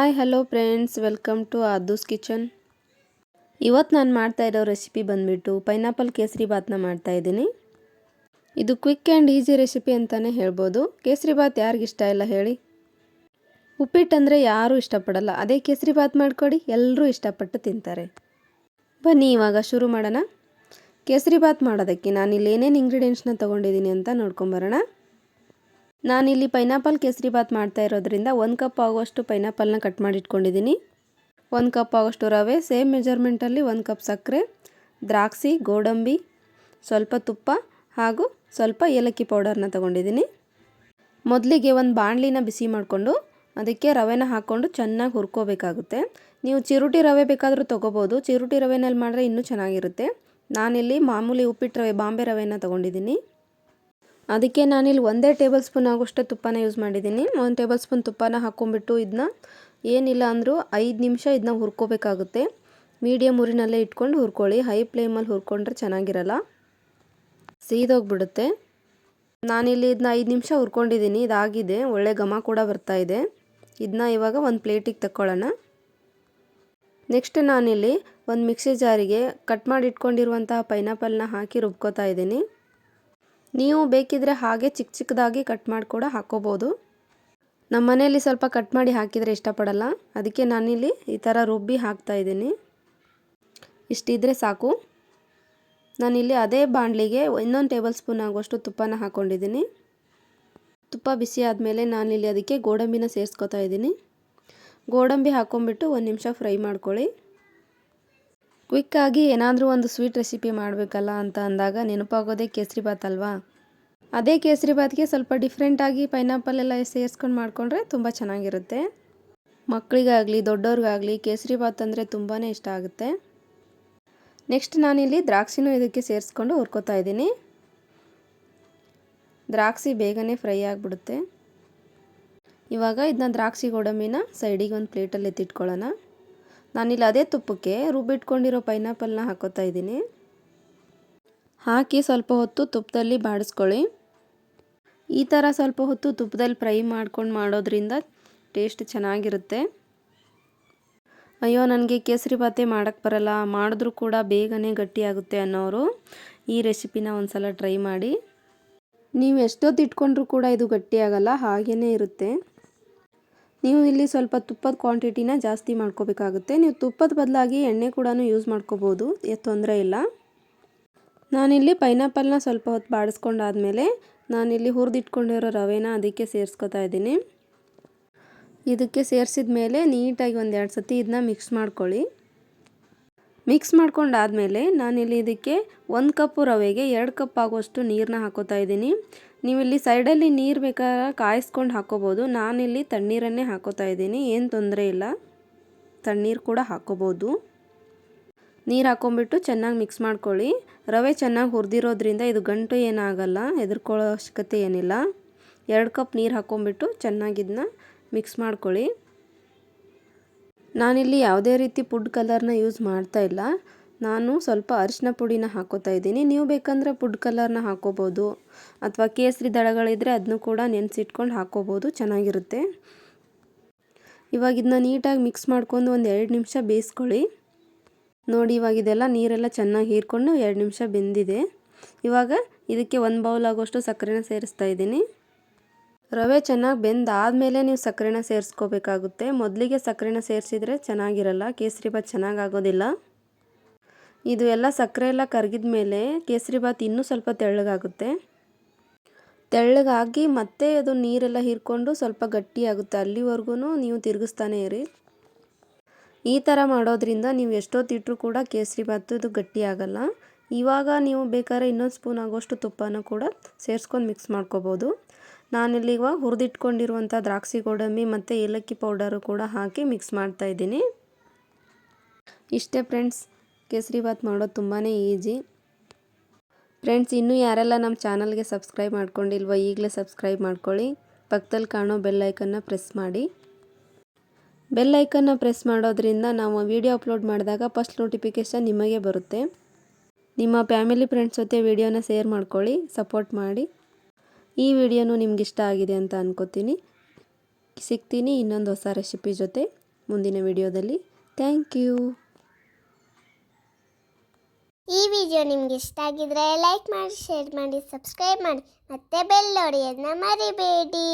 Hi hello friends, welcome to Aadu's kitchen. ಇವತ್ತು ನಾನು ಮಾಡ್ತಾ ಇರೋ ರೆಸಿಪಿ ಬಂದುಬಿಟ್ಟು ಪೈನಾಪಲ್ ಕೇಸರಿ ಬಾತ್ನ ಮಾಡ್ತಾ ಇದ್ದೀನಿ. ಇದು ಕ್ವಿಕ್ ಆ್ಯಂಡ್ ಈಸಿ ರೆಸಿಪಿ ಅಂತಲೇ ಹೇಳ್ಬೋದು. ಕೇಸರಿ ಬಾತ್ ಯಾರಿಗಿಷ್ಟ ಇಲ್ಲ ಹೇಳಿ? ಉಪ್ಪಿಟ್ಟು ಅಂದರೆ ಯಾರೂ ಇಷ್ಟಪಡಲ್ಲ. ಅದೇ ಕೇಸರಿ ಬಾತ್ ಮಾಡಿಕೊಡಿ, ಎಲ್ಲರೂ ಇಷ್ಟಪಟ್ಟು ತಿಂತಾರೆ. ಬನ್ನಿ ಇವಾಗ ಶುರು ಮಾಡೋಣ. ಕೇಸರಿ ಬಾತ್ ಮಾಡೋದಕ್ಕೆ ನಾನಿಲ್ಲಿ ಏನೇನು ಇಂಗ್ರೀಡಿಯೆಂಟ್ಸ್ನ ತೊಗೊಂಡಿದ್ದೀನಿ ಅಂತ ನೋಡ್ಕೊಂಬರೋಣ. ನಾನಿಲ್ಲಿ ಪೈನಾಪಲ್ ಕೇಸರಿ ಬಾತ್ ಮಾಡ್ತಾ ಇರೋದ್ರಿಂದ 1 ಕಪ್ ಆಗುವಷ್ಟು ಪೈನಾಪಲ್ನ ಕಟ್ ಮಾಡಿ ಇಟ್ಕೊಂಡಿದ್ದೀನಿ. 1 ಕಪ್ ಆಗುವಷ್ಟು ರವೆ, ಸೇಮ್ ಮೆಜರ್ಮೆಂಟಲ್ಲಿ 1 ಕಪ್ ಸಕ್ಕರೆ, ದ್ರಾಕ್ಷಿ, ಗೋಡಂಬಿ, ಸ್ವಲ್ಪ ತುಪ್ಪ ಹಾಗೂ ಸ್ವಲ್ಪ ಏಲಕ್ಕಿ ಪೌಡರ್ನ ತೊಗೊಂಡಿದ್ದೀನಿ. ಮೊದಲಿಗೆ ಒಂದು ಬಾಣಲಿನ ಬಿಸಿ ಮಾಡಿಕೊಂಡು ಅದಕ್ಕೆ ರವೆನ ಹಾಕ್ಕೊಂಡು ಚೆನ್ನಾಗಿ ಹುರ್ಕೋಬೇಕಾಗುತ್ತೆ. ನೀವು ಚಿರೋಟಿ ರವೆ ಬೇಕಾದರೂ ತೊಗೋಬೋದು. ಚಿರೋಟಿ ರವೆನಲ್ಲಿ ಮಾಡಿದ್ರೆ ಇನ್ನೂ ಚೆನ್ನಾಗಿರುತ್ತೆ. ನಾನಿಲ್ಲಿ ಮಾಮೂಲಿ ಉಪ್ಪಿಟ್ಟು ರವೆ, ಬಾಂಬೆ ರವೆನ ತೊಗೊಂಡಿದ್ದೀನಿ. ಅದಕ್ಕೆ ನಾನಿಲ್ಲಿ 1 ಟೇಬಲ್ ಸ್ಪೂನ್ ಆಗುವಷ್ಟು ತುಪ್ಪನ ಯೂಸ್ ಮಾಡಿದ್ದೀನಿ. 1 ಟೇಬಲ್ ಸ್ಪೂನ್ ತುಪ್ಪನ ಹಾಕ್ಕೊಂಬಿಟ್ಟು ಇದನ್ನ ಏನಿಲ್ಲ ಅಂದರೂ 5 ನಿಮಿಷ ಇದನ್ನ ಹುರ್ಕೋಬೇಕಾಗುತ್ತೆ. ಮೀಡಿಯಮ್ ಉರಿನಲ್ಲೇ ಇಟ್ಕೊಂಡು ಹುರ್ಕೊಳ್ಳಿ. ಹೈ ಫ್ಲೇಮಲ್ಲಿ ಹುರ್ಕೊಂಡ್ರೆ ಚೆನ್ನಾಗಿರಲ್ಲ, ಸೀದೋಗ್ಬಿಡುತ್ತೆ. ನಾನಿಲ್ಲಿ ಇದನ್ನ 5 ನಿಮಿಷ ಹುರ್ಕೊಂಡಿದ್ದೀನಿ. ಇದಾಗಿದೆ, ಒಳ್ಳೆ ಘಮ ಕೂಡ ಬರ್ತಾ ಇದೆ. ಇದನ್ನ ಇವಾಗ ಒಂದು ಪ್ಲೇಟಿಗೆ ತಗೊಳ್ಳೋಣ. ನೆಕ್ಸ್ಟ್ ನಾನಿಲ್ಲಿ ಒಂದು ಮಿಕ್ಸಿ ಜಾರಿಗೆ ಕಟ್ ಮಾಡಿ ಇಟ್ಕೊಂಡಿರುವಂತಹ ಪೈನಾಪಲ್ನ ಹಾಕಿ ರುಬ್ಕೋತಾ ಇದ್ದೀನಿ. ನೀವು ಬೇಕಿದ್ರೆ ಹಾಗೆ ಚಿಕ್ಕ ಚಿಕ್ಕದಾಗಿ ಕಟ್ ಮಾಡಿ ಕೂಡ ಹಾಕ್ಕೋಬೋದು. ನಮ್ಮ ಮನೆಯಲ್ಲಿ ಸ್ವಲ್ಪ ಕಟ್ ಮಾಡಿ ಹಾಕಿದರೆ ಇಷ್ಟಪಡಲ್ಲ, ಅದಕ್ಕೆ ನಾನಿಲ್ಲಿ ಈ ಥರ ರುಬ್ಬಿ ಹಾಕ್ತಾ ಇದ್ದೀನಿ. ಇಷ್ಟಿದ್ರೆ ಸಾಕು. ನಾನಿಲ್ಲಿ ಅದೇ ಬಾಣಲಿಗೆ 1 ಟೇಬಲ್ ಸ್ಪೂನ್ ಆಗುವಷ್ಟು ತುಪ್ಪನ ಹಾಕ್ಕೊಂಡಿದ್ದೀನಿ. ತುಪ್ಪ ಬಿಸಿ ಆದಮೇಲೆ ನಾನಿಲ್ಲಿ ಅದಕ್ಕೆ ಗೋಡಂಬಿನ ಸೇರಿಸ್ಕೊತಾ ಇದ್ದೀನಿ. ಗೋಡಂಬಿ ಹಾಕ್ಕೊಂಬಿಟ್ಟು 1 ನಿಮಿಷ ಫ್ರೈ ಮಾಡ್ಕೊಳ್ಳಿ. ಕ್ವಿಕ್ಕಾಗಿ ಏನಾದರೂ ಒಂದು ಸ್ವೀಟ್ ರೆಸಿಪಿ ಮಾಡಬೇಕಲ್ಲ ಅಂತ ಅಂದಾಗ ನೆನಪಾಗೋದೇ ಕೇಸರಿ ಬಾತ್ ಅಲ್ವಾ? ಅದೇ ಕೇಸರಿ ಬಾತ್ಗೆ ಸ್ವಲ್ಪ ಡಿಫ್ರೆಂಟಾಗಿ ಪೈನಾಪಲ್ ಎಲ್ಲ ಸೇರಿಸ್ಕೊಂಡು ಮಾಡಿಕೊಂಡ್ರೆ ತುಂಬ ಚೆನ್ನಾಗಿರುತ್ತೆ. ಮಕ್ಕಳಿಗಾಗಲಿ ದೊಡ್ಡವ್ರಿಗಾಗಲಿ ಕೇಸರಿ ಬಾತ್ ಅಂದರೆ ತುಂಬಾ ಇಷ್ಟ ಆಗುತ್ತೆ. ನೆಕ್ಸ್ಟ್ ನಾನಿಲ್ಲಿ ದ್ರಾಕ್ಷಿನೂ ಇದಕ್ಕೆ ಸೇರಿಸ್ಕೊಂಡು ಹುರ್ಕೋತಾ ಇದ್ದೀನಿ. ದ್ರಾಕ್ಷಿ ಬೇಗನೆ ಫ್ರೈ ಆಗಿಬಿಡುತ್ತೆ. ಇವಾಗ ಇದನ್ನ ದ್ರಾಕ್ಷಿ ಗೋಡಂಬಿನ ಸೈಡಿಗೆ ಒಂದು ಪ್ಲೇಟಲ್ಲಿ ಎತ್ತಿಟ್ಕೊಳ್ಳೋಣ. ನಾನಿಲ್ಲಿ ಅದೇ ತುಪ್ಪಕ್ಕೆ ರುಬ್ಬಿಟ್ಕೊಂಡಿರೋ ಪೈನಾಪಲ್ನ ಹಾಕೋತಾ ಇದ್ದೀನಿ. ಹಾಕಿ ಸ್ವಲ್ಪ ಹೊತ್ತು ತುಪ್ಪದಲ್ಲಿ ಬಾಡಿಸ್ಕೊಳ್ಳಿ. ಈ ಥರ ಸ್ವಲ್ಪ ಹೊತ್ತು ತುಪ್ಪದಲ್ಲಿ ಫ್ರೈ ಮಾಡ್ಕೊಂಡು ಮಾಡೋದ್ರಿಂದ ಟೇಸ್ಟ್ ಚೆನ್ನಾಗಿರುತ್ತೆ. ಅಯ್ಯೋ ನನಗೆ ಕೇಸರಿ ಬಾತೇ ಮಾಡೋಕ್ಕೆ ಬರಲ್ಲ, ಮಾಡಿದ್ರೂ ಕೂಡ ಬೇಗನೆ ಗಟ್ಟಿಯಾಗುತ್ತೆ ಅನ್ನೋರು ಈ ರೆಸಿಪಿನ ಒಂದ್ಸಲ ಟ್ರೈ ಮಾಡಿ. ನೀವು ಎಷ್ಟೊತ್ತು ಇಟ್ಕೊಂಡ್ರೂ ಕೂಡ ಇದು ಗಟ್ಟಿಯಾಗಲ್ಲ, ಹಾಗೇ ಇರುತ್ತೆ. ನೀವು ಇಲ್ಲಿ ಸ್ವಲ್ಪ ತುಪ್ಪದ ಕ್ವಾಂಟಿಟಿನ ಜಾಸ್ತಿ ಮಾಡ್ಕೋಬೇಕಾಗುತ್ತೆ. ನೀವು ತುಪ್ಪದ ಬದಲಾಗಿ ಎಣ್ಣೆ ಕೂಡ ಯೂಸ್ ಮಾಡ್ಕೋಬೋದು, ತೊಂದರೆ ಇಲ್ಲ. ನಾನಿಲ್ಲಿ ಪೈನಾಪಲ್ನ ಸ್ವಲ್ಪ ಹೊತ್ತು ಬಾಡಿಸ್ಕೊಂಡಾದ್ಮೇಲೆ ನಾನಿಲ್ಲಿ ಹುರಿದಿಟ್ಕೊಂಡಿರೋ ರವೆನ ಅದಕ್ಕೆ ಸೇರಿಸ್ಕೊತಾ ಇದ್ದೀನಿ. ಇದಕ್ಕೆ ಸೇರಿಸಿದ ಮೇಲೆ ನೀಟಾಗಿ 1-2 ಸತಿ ಇದನ್ನ ಮಿಕ್ಸ್ ಮಾಡ್ಕೊಳ್ಳಿ. ಮಿಕ್ಸ್ ಮಾಡ್ಕೊಂಡಾದ್ಮೇಲೆ ನಾನಿಲ್ಲಿ ಇದಕ್ಕೆ 1 ಕಪ್ಪು ರವೆಗೆ 2 ಕಪ್ ಆಗುವಷ್ಟು ನೀರನ್ನ ಹಾಕೋತಾ ಇದ್ದೀನಿ. ನೀವಿಲ್ಲಿ ಸೈಡಲ್ಲಿ ನೀರು ಬೇಕಾದ್ರೆ ಕಾಯಿಸ್ಕೊಂಡು ಹಾಕೋಬೋದು. ನಾನಿಲ್ಲಿ ತಣ್ಣೀರನ್ನೇ ಹಾಕೋತಾ ಇದ್ದೀನಿ, ಏನು ತೊಂದರೆ ಇಲ್ಲ, ತಣ್ಣೀರು ಕೂಡ ಹಾಕೋಬೋದು. ನೀರು ಹಾಕ್ಕೊಂಬಿಟ್ಟು ಚೆನ್ನಾಗಿ ಮಿಕ್ಸ್ ಮಾಡ್ಕೊಳ್ಳಿ. ರವೆ ಚೆನ್ನಾಗಿ ಹುರಿದಿರೋದ್ರಿಂದ ಇದು ಗಂಟು ಏನಾಗಲ್ಲ, ಹೆದರ್ಕೊಳ್ಳೋ ಅವಶ್ಯಕತೆ ಏನಿಲ್ಲ. 2 ಕಪ್ ನೀರು ಹಾಕ್ಕೊಂಬಿಟ್ಟು ಚೆನ್ನಾಗಿ ಇದನ್ನ ಮಿಕ್ಸ್ ಮಾಡ್ಕೊಳ್ಳಿ. ನಾನಿಲ್ಲಿ ಯಾವುದೇ ರೀತಿ ಫುಡ್ ಕಲರ್ನ ಯೂಸ್ ಮಾಡ್ತಾ ಇಲ್ಲ. ನಾನು ಸ್ವಲ್ಪ ಅರಿಶಿನ ಪುಡಿನ ಹಾಕೋತಾ ಇದ್ದೀನಿ. ನೀವು ಬೇಕಂದರೆ ಫುಡ್ ಕಲರ್ನ ಹಾಕೋಬೋದು, ಅಥವಾ ಕೇಸರಿ ದಳಗಳಿದ್ರೆ ಅದನ್ನು ಕೂಡ ನೆನೆಸಿಟ್ಕೊಂಡು ಹಾಕೋಬೋದು, ಚೆನ್ನಾಗಿರುತ್ತೆ. ಇವಾಗ ಇದನ್ನ ನೀಟಾಗಿ ಮಿಕ್ಸ್ ಮಾಡ್ಕೊಂಡು 1-2 ನಿಮಿಷ ಬೇಯಿಸ್ಕೊಳ್ಳಿ. ನೋಡಿ, ಇವಾಗ ಇದೆಲ್ಲ ನೀರೆಲ್ಲ ಚೆನ್ನಾಗಿ ಹೀರ್ಕೊಂಡು 2 ನಿಮಿಷ ಬೆಂದಿದೆ. ಇವಾಗ ಇದಕ್ಕೆ 1 ಬೌಲ್ ಆಗೋಷ್ಟು ಸಕ್ಕರೆನ ಸೇರಿಸ್ತಾ ಇದ್ದೀನಿ. ರವೆ ಚೆನ್ನಾಗಿ ಬೆಂದಾದಮೇಲೆ ನೀವು ಸಕ್ಕರೆನ ಸೇರಿಸ್ಕೋಬೇಕಾಗುತ್ತೆ. ಮೊದಲಿಗೆ ಸಕ್ಕರೆನ ಸೇರಿಸಿದ್ರೆ ಚೆನ್ನಾಗಿರಲ್ಲ, ಕೇಸರಿ ಬಾತ್ ಚೆನ್ನಾಗಿ ಆಗೋದಿಲ್ಲ. ಇದು ಎಲ್ಲ ಸಕ್ಕರೆ ಎಲ್ಲ ಕರಗಿದ ಮೇಲೆ ಕೇಸರಿ ಬಾತ್ ಇನ್ನೂ ಸ್ವಲ್ಪ ತೆಳ್ಳಗಾಗುತ್ತೆ. ತೆಳ್ಳಗಾಗಿ ಮತ್ತೆ ಅದು ನೀರೆಲ್ಲ ಹೀರ್ಕೊಂಡು ಸ್ವಲ್ಪ ಗಟ್ಟಿಯಾಗುತ್ತೆ. ಅಲ್ಲಿವರೆಗೂ ನೀವು ತಿರುಗಿಸ್ತಾನೆ ಇರಿ. ಈ ಥರ ಮಾಡೋದ್ರಿಂದ ನೀವು ಎಷ್ಟೊತ್ತಿಟ್ಟರೂ ಕೂಡ ಕೇಸರಿ ಬಾತು ಇದು ಗಟ್ಟಿಯಾಗಲ್ಲ. ಇವಾಗ ನೀವು ಬೇಕಾದ್ರೆ ಇನ್ನೊಂದು ಸ್ಪೂನ್ ಆಗೋಷ್ಟು ತುಪ್ಪನ ಕೂಡ ಸೇರಿಸ್ಕೊಂಡು ಮಿಕ್ಸ್ ಮಾಡ್ಕೋಬೋದು. ನಾನಿಲ್ಲಿ ಇವಾಗ ಹುರಿದಿಟ್ಕೊಂಡಿರುವಂಥ ದ್ರಾಕ್ಷಿ ಗೋಡಂಬಿ ಮತ್ತು ಏಲಕ್ಕಿ ಪೌಡರು ಕೂಡ ಹಾಕಿ ಮಿಕ್ಸ್ ಮಾಡ್ತಾ ಇದ್ದೀನಿ. ಇಷ್ಟೇ ಫ್ರೆಂಡ್ಸ್, ಕೇಸರಿ ಬಾತ್ ಮಾಡೋದು ತುಂಬಾ ಈಸಿ. ಫ್ರೆಂಡ್ಸ್, ಇನ್ನೂ ಯಾರೆಲ್ಲ ನಮ್ಮ ಚಾನಲ್ಗೆ ಸಬ್ಸ್ಕ್ರೈಬ್ ಮಾಡ್ಕೊಂಡಿಲ್ವೋ ಈಗಲೇ ಸಬ್ಸ್ಕ್ರೈಬ್ ಮಾಡ್ಕೊಳ್ಳಿ. ಪಕ್ಕದಲ್ಲಿ ಕಾಣೋ ಬೆಲ್ ಐಕನ್ನ ಪ್ರೆಸ್ ಮಾಡಿ. ಬೆಲ್ ಐಕನ್ನ ಪ್ರೆಸ್ ಮಾಡೋದ್ರಿಂದ ನಾವು ವಿಡಿಯೋ ಅಪ್ಲೋಡ್ ಮಾಡಿದಾಗ ಫಸ್ಟ್ ನೋಟಿಫಿಕೇಷನ್ ನಿಮಗೆ ಬರುತ್ತೆ. ನಿಮ್ಮ ಫ್ಯಾಮಿಲಿ ಫ್ರೆಂಡ್ಸ್ ಜೊತೆ ವಿಡಿಯೋನ ಶೇರ್ ಮಾಡ್ಕೊಳ್ಳಿ, ಸಪೋರ್ಟ್ ಮಾಡಿ. ಈ ವಿಡಿಯೋನು ನಿಮ್ಗೆ ಇಷ್ಟ ಆಗಿದೆ ಅಂತ ಅನ್ಕೋತೀನಿ. ಸಿಗ್ತೀನಿ ಇನ್ನೊಂದು ಹೊಸ ರೆಸಿಪಿ ಜೊತೆ. ಮುಂದಿನ ವಿಡಿಯೋದಲ್ಲಿ. Thank you. ಈ ವಿಡಿಯೋ ನಿಮಗೆ ಇಷ್ಟ ಆಗಿದ್ರೆ ಲೈಕ್ ಮಾಡಿ, ಶೇರ್ ಮಾಡಿ, ಸಬ್ಸ್ಕ್ರೈಬ್ ಮಾಡಿ, ಮತ್ತೆ ಬೆಲ್ ಹೊಡೆಯೋದನ್ನ ಮರಿಬೇಡಿ.